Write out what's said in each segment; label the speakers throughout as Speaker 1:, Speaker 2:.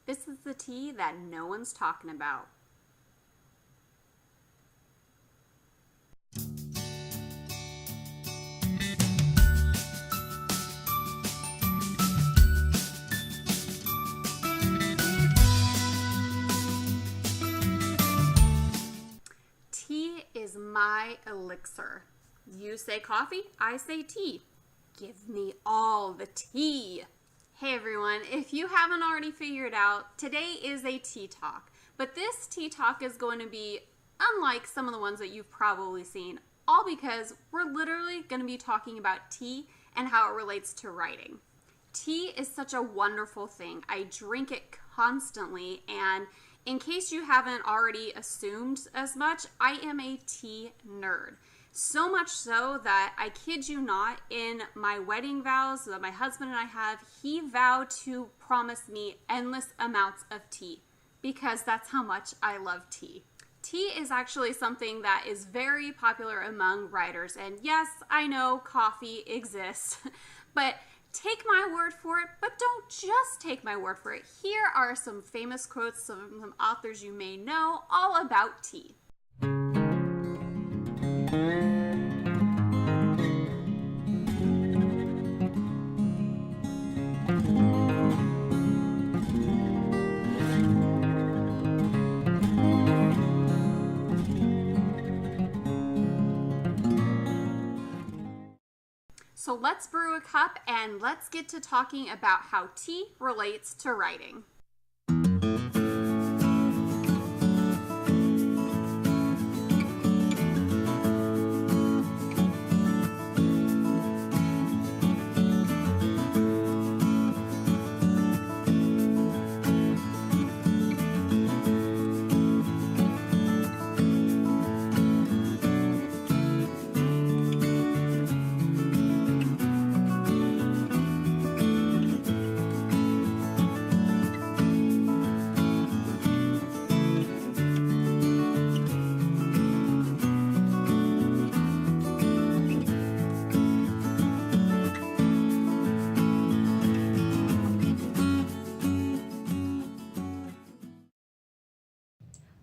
Speaker 1: This is the tea that no one's talking about. Tea is my elixir. You say coffee, I say tea. Give me all the tea. Hey everyone, if you haven't already figured out, today is a tea talk. But this tea talk is going to be unlike some of the ones that you've probably seen, all because we're literally going to be talking about tea and how it relates to writing. Tea is such a wonderful thing. I drink it constantly, and in case you haven't already assumed as much, I am a tea nerd. So much so that, I kid you not, in my wedding vows that my husband and I have, he vowed to promise me endless amounts of tea because that's how much I love tea. Tea is actually something that is very popular among writers, and yes, I know coffee exists, but take my word for it, but don't just take my word for it. Here are some famous quotes from some authors you may know all about tea. So let's brew a cup and let's get to talking about how tea relates to writing.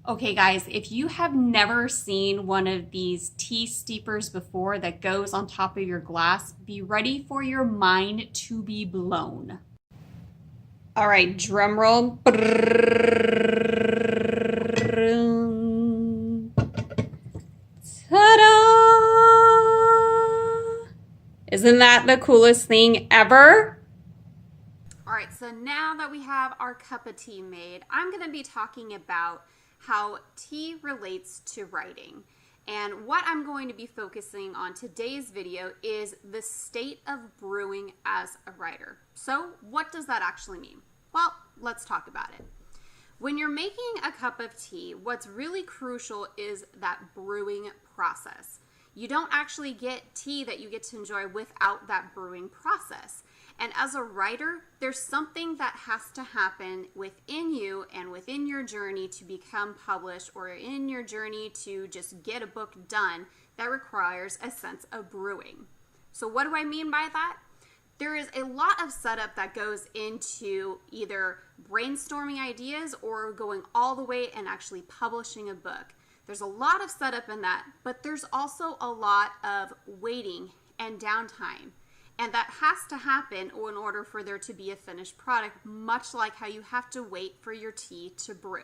Speaker 1: Okay guys, if you have never seen one of these tea steepers before that goes on top of your glass, be ready for your mind to be blown. All right, drum roll. Ta-da! Isn't that the coolest thing ever? All right, so now that we have our cup of tea made, I'm going to be talking about how tea relates to writing. And what I'm going to be focusing on today's video is the state of brewing as a writer. So what does that actually mean? Well, let's talk about it. When you're making a cup of tea, what's really crucial is that brewing process. You don't actually get tea that you get to enjoy without that brewing process. And as a writer, there's something that has to happen within you and within your journey to become published, or in your journey to just get a book done, that requires a sense of brewing. So what do I mean by that? There is a lot of setup that goes into either brainstorming ideas or going all the way and actually publishing a book. There's a lot of setup in that, but there's also a lot of waiting and downtime. And that has to happen in order for there to be a finished product, much like how you have to wait for your tea to brew.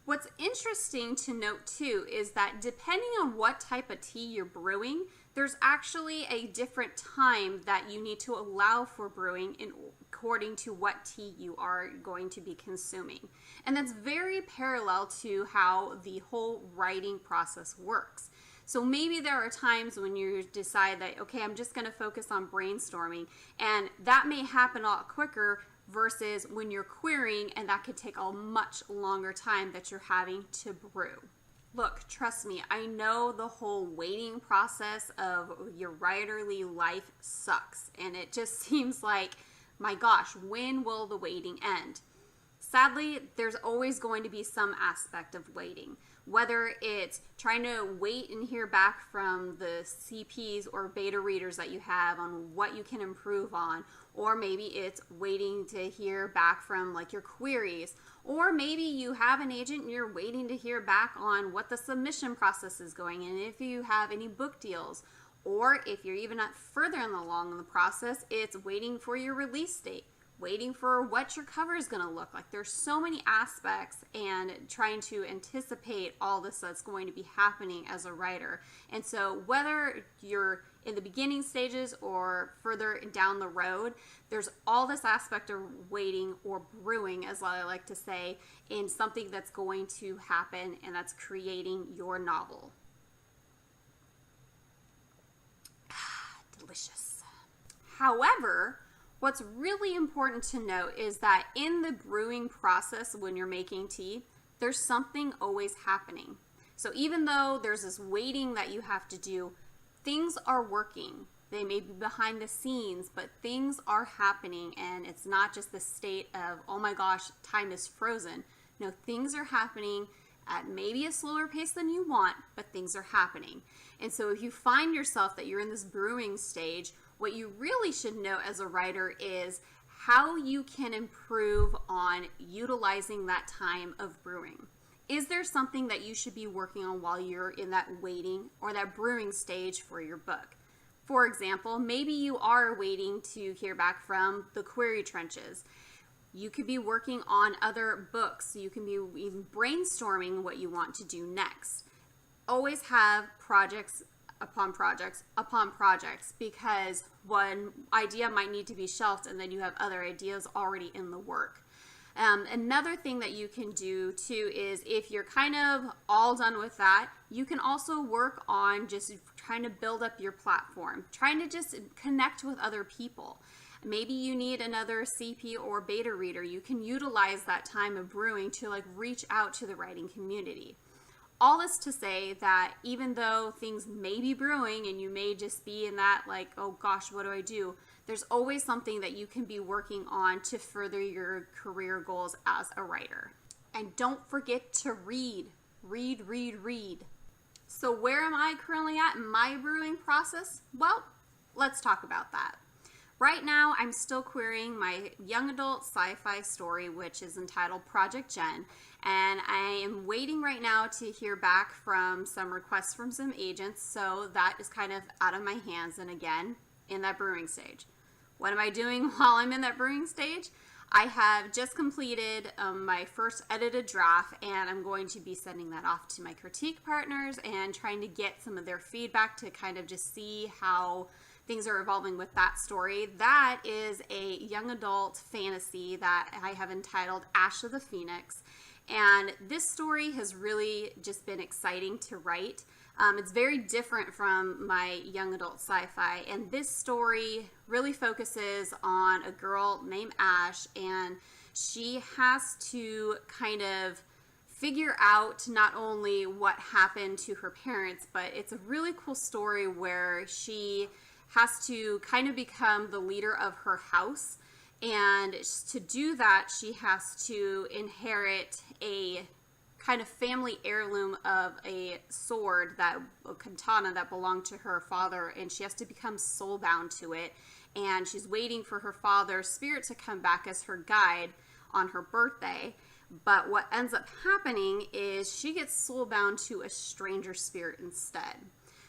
Speaker 1: What's interesting to note too is that depending on what type of tea you're brewing, there's actually a different time that you need to allow for brewing according to what tea you are going to be consuming. And that's very parallel to how the whole writing process works. So maybe there are times when you decide that, okay, I'm just going to focus on brainstorming, and that may happen a lot quicker versus when you're querying, and that could take a much longer time that you're having to brew. Look, trust me, I know the whole waiting process of your writerly life sucks, and it just seems like, my gosh, when will the waiting end? Sadly, there's always going to be some aspect of waiting, whether it's trying to wait and hear back from the CPs or beta readers that you have on what you can improve on, or maybe it's waiting to hear back from like your queries, or maybe you have an agent and you're waiting to hear back on what the submission process is going and if you have any book deals. Or if you're even not further along in the process, it's waiting for your release date, waiting for what your cover is going to look like. There's so many aspects, and trying to anticipate all this that's going to be happening as a writer. And so whether you're in the beginning stages or further down the road, there's all this aspect of waiting, or brewing as I like to say, in something that's going to happen, and that's creating your novel. Delicious. However, what's really important to note is that in the brewing process, when you're making tea, there's something always happening. So even though there's this waiting that you have to do, things are working. They may be behind the scenes, but things are happening, and it's not just the state of, oh my gosh, time is frozen. No, things are happening at maybe a slower pace than you want, but things are happening. And so if you find yourself that you're in this brewing stage, what you really should know as a writer is how you can improve on utilizing that time of brewing. Is there something that you should be working on while you're in that waiting or that brewing stage for your book? For example, maybe you are waiting to hear back from the query trenches. You could be working on other books. You can be even brainstorming what you want to do next. Always have projects upon projects upon projects, because one idea might need to be shelved and then you have other ideas already in the work. Another thing that you can do too is, if you're kind of all done with that, you can also work on just trying to build up your platform, trying to just connect with other people. Maybe you need another CP or beta reader. You can utilize that time of brewing to like reach out to the writing community. All this to say that even though things may be brewing and you may just be in that like, oh gosh, what do I do? There's always something that you can be working on to further your career goals as a writer. And don't forget to read. Read, read, read. So where am I currently at in my brewing process? Well, let's talk about that. Right now, I'm still querying my young adult sci-fi story, which is entitled Project Jen, and I am waiting right now to hear back from some requests from some agents, so that is kind of out of my hands, and again, in that brewing stage. What am I doing while I'm in that brewing stage? I have just completed my first edited draft, and I'm going to be sending that off to my critique partners and trying to get some of their feedback to kind of just see how things are evolving with that story. That is a young adult fantasy that I have entitled Ash of the Phoenix. And this story has really just been exciting to write. It's very different from my young adult sci-fi. And this story really focuses on a girl named Ash, and she has to kind of figure out not only what happened to her parents, but it's a really cool story where she has to kind of become the leader of her house, and to do that she has to inherit a kind of family heirloom of a sword, a katana that belonged to her father, and she has to become soul bound to it, and she's waiting for her father's spirit to come back as her guide on her birthday. But what ends up happening is she gets soul bound to a stranger spirit instead.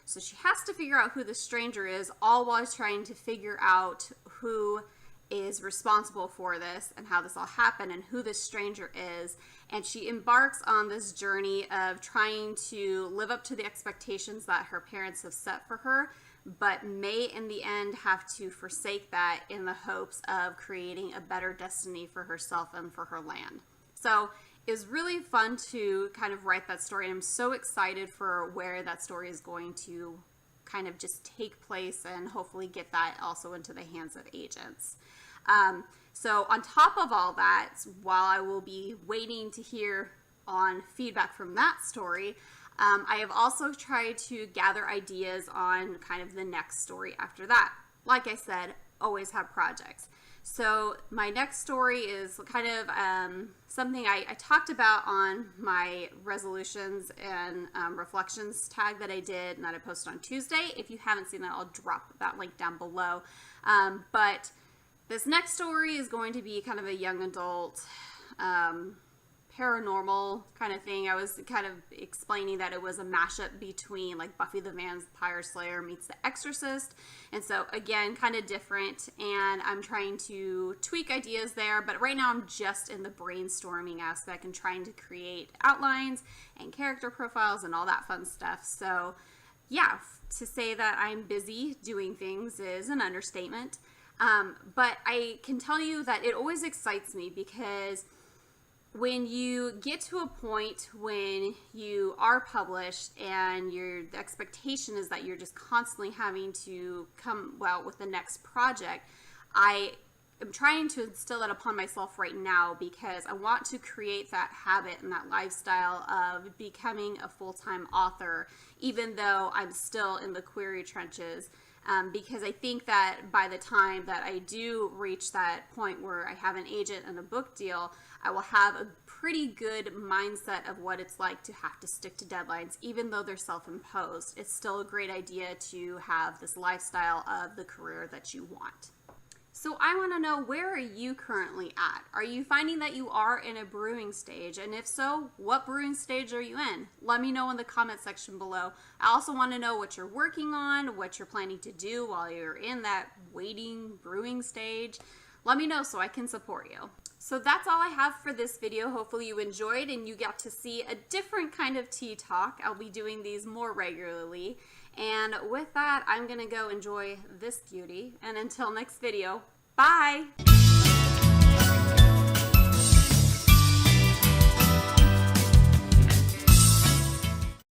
Speaker 1: So she has to figure out who the stranger is, all while trying to figure out who is responsible for this and how this all happened and who this stranger is. And she embarks on this journey of trying to live up to the expectations that her parents have set for her, but may in the end have to forsake that in the hopes of creating a better destiny for herself and for her land. So it was really fun to kind of write that story, and I'm so excited for where that story is going to kind of just take place, and hopefully get that also into the hands of agents. So on top of all that, while I will be waiting to hear on feedback from that story, I have also tried to gather ideas on kind of the next story after that. Like I said, always have projects. So my next story is kind of something I talked about on my resolutions and reflections tag that I did and that I posted on Tuesday. If you haven't seen that, I'll drop that link down below. But this next story is going to be kind of a young adult paranormal kind of thing. I was kind of explaining that it was a mashup between like Buffy the Vampire Slayer meets The Exorcist, and so again kind of different, and I'm trying to tweak ideas there, but right now I'm just in the brainstorming aspect and trying to create outlines and character profiles and all that fun stuff. So yeah, to say that I'm busy doing things is an understatement, but I can tell you that it always excites me, because when you get to a point when you are published and the expectation is that you're just constantly having to come out with the next project, I am trying to instill that upon myself right now, because I want to create that habit and that lifestyle of becoming a full-time author, even though I'm still in the query trenches. Because I think that by the time that I do reach that point where I have an agent and a book deal, I will have a pretty good mindset of what it's like to have to stick to deadlines, even though they're self-imposed. It's still a great idea to have this lifestyle of the career that you want. So I want to know, where are you currently at? Are you finding that you are in a brewing stage? And if so, what brewing stage are you in? Let me know in the comment section below. I also want to know what you're working on, what you're planning to do while you're in that waiting brewing stage. Let me know so I can support you. So that's all I have for this video. Hopefully you enjoyed and you got to see a different kind of tea talk. I'll be doing these more regularly. And with that, I'm going to go enjoy this beauty. And until next video, bye!